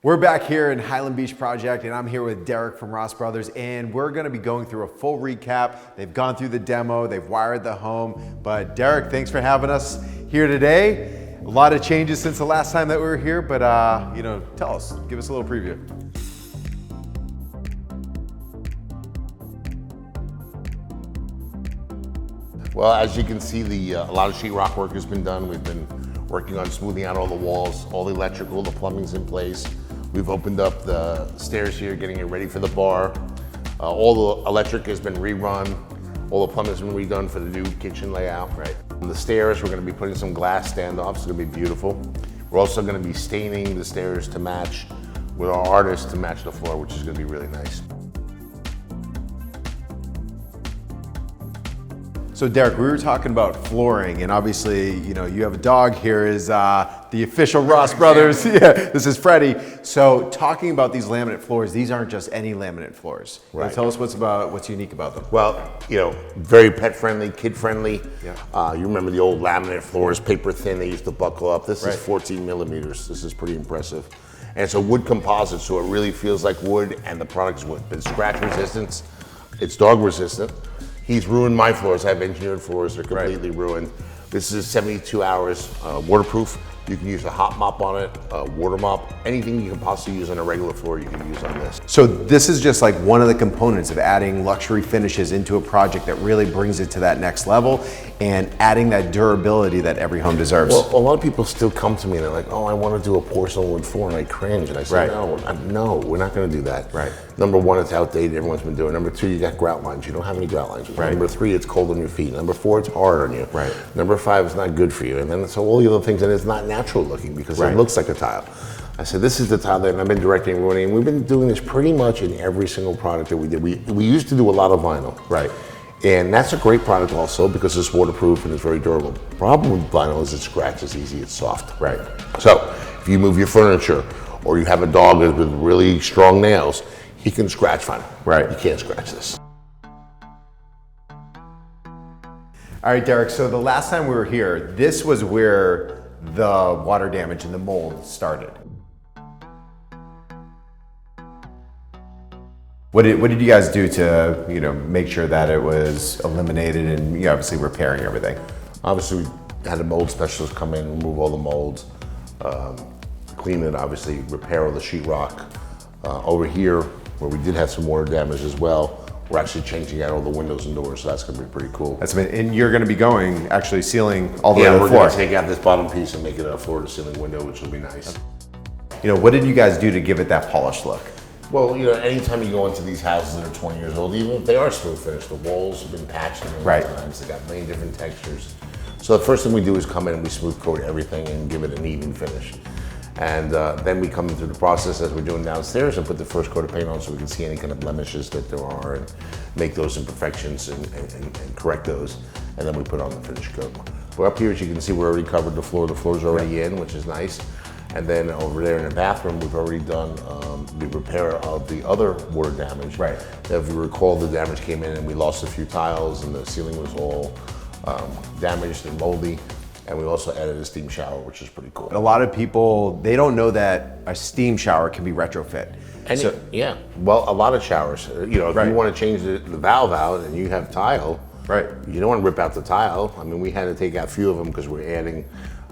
We're back here in Highland Beach Project, and I'm here with Derek from Ross Brothers, and we're gonna be going through a full recap. They've gone through the demo, they've wired the home, but Derek, thanks for having us here today. A lot of changes since the last time that we were here, but tell us, give us a little preview. Well, as you can see, a lot of sheetrock work has been done. We've been working on smoothing out all the walls, all the electrical, the plumbing's in place. We've opened up the stairs here, getting it ready for the bar. All the electric has been rerun. All the plumbing has been redone for the new kitchen layout. Right. The stairs, we're gonna be putting some glass standoffs. It's gonna be beautiful. We're also gonna be staining the stairs to match with our artists to match the floor, which is gonna be really nice. So Derek, we were talking about flooring, and obviously, you have a dog here is the official Ross Brothers. Yeah, this is Freddie. So talking about these laminate floors, these aren't just any laminate floors. Right. Tell us what's unique about them. Well, very pet friendly, kid friendly. Yeah. You remember the old laminate floors, paper thin, they used to buckle up. This Right. is 14 millimeters. This is pretty impressive. And it's a wood composite, so it really feels like wood, and the product's wood. It's scratch resistant, it's dog resistant. He's ruined my floors. I have engineered floors, they're completely ruined. This is 72 hours waterproof. You can use a hot mop on it, a water mop, anything you can possibly use on a regular floor, you can use on this. So this is just like one of the components of adding luxury finishes into a project that really brings it to that next level and adding that durability that every home deserves. Well, a lot of people still come to me and they're like, oh, I want to do a porcelain wood floor, and I cringe. And I say, Right. no, we're not going to do that. Right. Number one, it's outdated. Everyone's been doing it. Number two, you got grout lines. You don't have any grout lines. Right. Number three, it's cold on your feet. Number four, it's hard on you. Right. Number five, it's not good for you. And then so all the other things, and it's not natural looking because Right. it looks like a tile. I said, this is the tile that, and I've been directing and ruining, and we've been doing this pretty much in every single product that we did. We used to do a lot of vinyl. Right. And that's a great product also because it's waterproof and it's very durable. The problem with vinyl is it scratches easy, it's soft. Right. So if you move your furniture or you have a dog with really strong nails, he can scratch vinyl. Right. You can't scratch this. All right, Derek, so the last time we were here, this was where the water damage and the mold started. What did you guys do to make sure that it was eliminated and obviously repairing everything? Obviously, we had a mold specialist come in, remove all the molds, clean it, obviously repair all the sheetrock. Over here, where we did have some water damage as well, we're actually changing out all the windows and doors, so that's going to be pretty cool. And you're going to be actually sealing all the way to the we're floor. going to take out this bottom piece and make it a floor-to-ceiling window, which will be nice. What did you guys do to give it that polished look? Well, anytime you go into these houses that are 20 years old, even if they are smooth finished, the walls have been patched a million times. They got many different textures. So the first thing we do is come in and we smooth coat everything and give it an even finish. And then we come through the process as we're doing downstairs and put the first coat of paint on so we can see any kind of blemishes that there are and make those imperfections and correct those. And then we put on the finish coat. Well, up here, as you can see, we're already covered the floor. The floor's already in, which is nice. And then over there in the bathroom, we've already done the repair of the other water damage. Right. If you recall, the damage came in and we lost a few tiles and the ceiling was all damaged and moldy. And we also added a steam shower, which is pretty cool. A lot of people, they don't know that a steam shower can be retrofit. And well, a lot of showers. If you want to change the valve out and you have tile, right, you don't want to rip out the tile. I mean, we had to take out a few of them because we're adding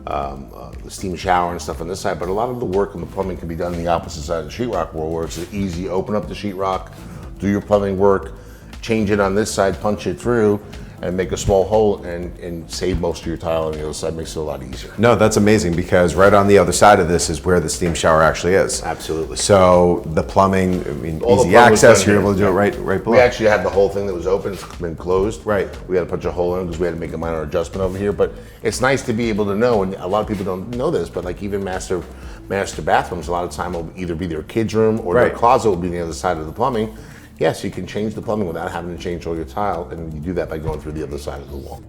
the steam shower and stuff on this side, but a lot of the work and the plumbing can be done on the opposite side of the sheetrock wall, where it's easy. Open up the sheetrock, do your plumbing work, change it on this side, punch it through, and make a small hole and save most of your tile on the other side. Makes it a lot easier. No, that's amazing because right on the other side of this is where the steam shower actually is. Absolutely. So the plumbing, All easy the plumbing was access, done you're here. able to do it right below. We actually had the whole thing that was open, it's been closed. Right. We had to punch a hole in because we had to make a minor adjustment over here. But it's nice to be able to know, and a lot of people don't know this, but like even master bathrooms, a lot of time will either be their kids' room or their closet will be on the other side of the plumbing. Yes, you can change the plumbing without having to change all your tile, and you do that by going through the other side of the wall.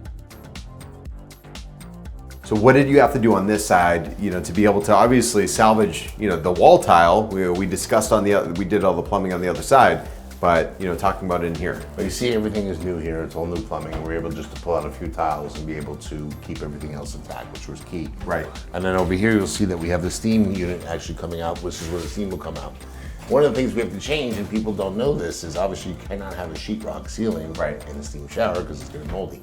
So what did you have to do on this side, to be able to obviously salvage, the wall tile? We discussed we did all the plumbing on the other side. but you know, talking about it in here. But you see, everything is new here. It's all new plumbing. We're able just to pull out a few tiles and be able to keep everything else intact, which was key. Right. And then over here, you'll see that we have the steam unit actually coming out, which is where the steam will come out. One of the things we have to change, and people don't know this, is obviously you cannot have a sheetrock ceiling in a steam shower because it's getting moldy.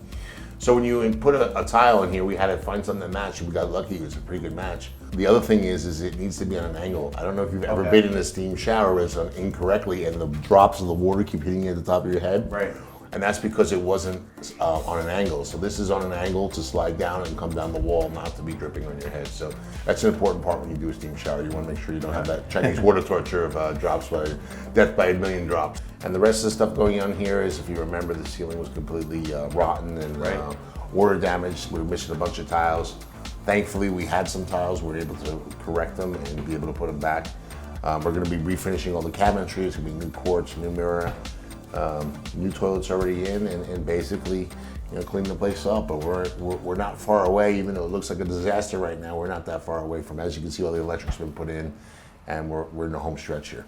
So when you put a tile in here, we had to find something that matched. We got lucky; it was a pretty good match. The other thing is it needs to be on an angle. I don't know if you've ever been in a steam shower where it's done incorrectly, and the drops of the water keep hitting you at the top of your head. Right. And that's because it wasn't on an angle. So this is on an angle to slide down and come down the wall, not to be dripping on your head. So that's an important part when you do a steam shower. You want to make sure you don't have that Chinese water torture of drops by death by a million drops. And the rest of the stuff going on here is, if you remember, the ceiling was completely rotten and water damaged. We were missing a bunch of tiles. Thankfully, we had some tiles. We were able to correct them and be able to put them back. We're going to be refinishing all the cabinetry. It's going to be new quartz, new mirror. New toilets already in, and basically, you know, clean the place up. But we're not far away, even though it looks like a disaster right now. We're not that far away from, as you can see, all the electric's been put in, and we're in the home stretch here.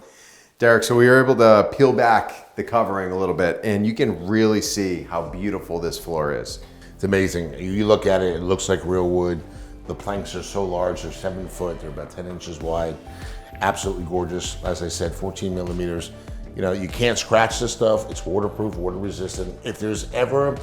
Derek, so we were able to peel back the covering a little bit, and you can really see how beautiful this floor is. It's amazing. You look at it; it looks like real wood. The planks are so large; they're 7 foot. They're about 10 inches wide. Absolutely gorgeous. As I said, 14 millimeters. You know, you can't scratch this stuff. It's waterproof, water resistant. If there's ever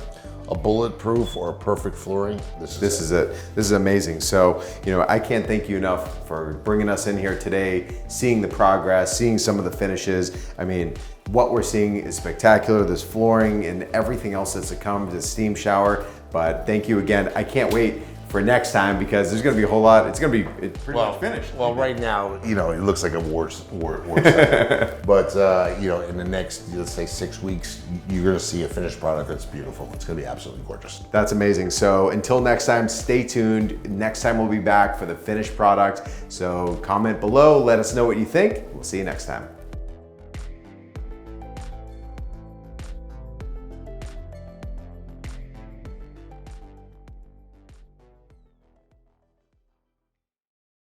a bulletproof or a perfect flooring, this is it. This is amazing. So, you know, I can't thank you enough for bringing us in here today, seeing the progress, seeing some of the finishes. I mean, what we're seeing is spectacular. This flooring and everything else that's to come, the steam shower. But thank you again. I can't wait for next time, because there's going to be a whole lot. It's pretty much finished. Well, right now, you know, it looks like a war site. But you know, in the next, let's say, 6 weeks, you're going to see a finished product that's beautiful. It's going to be absolutely gorgeous. That's amazing. So until next time, stay tuned. Next time we'll be back for the finished product. So comment below, let us know what you think. We'll see you next time.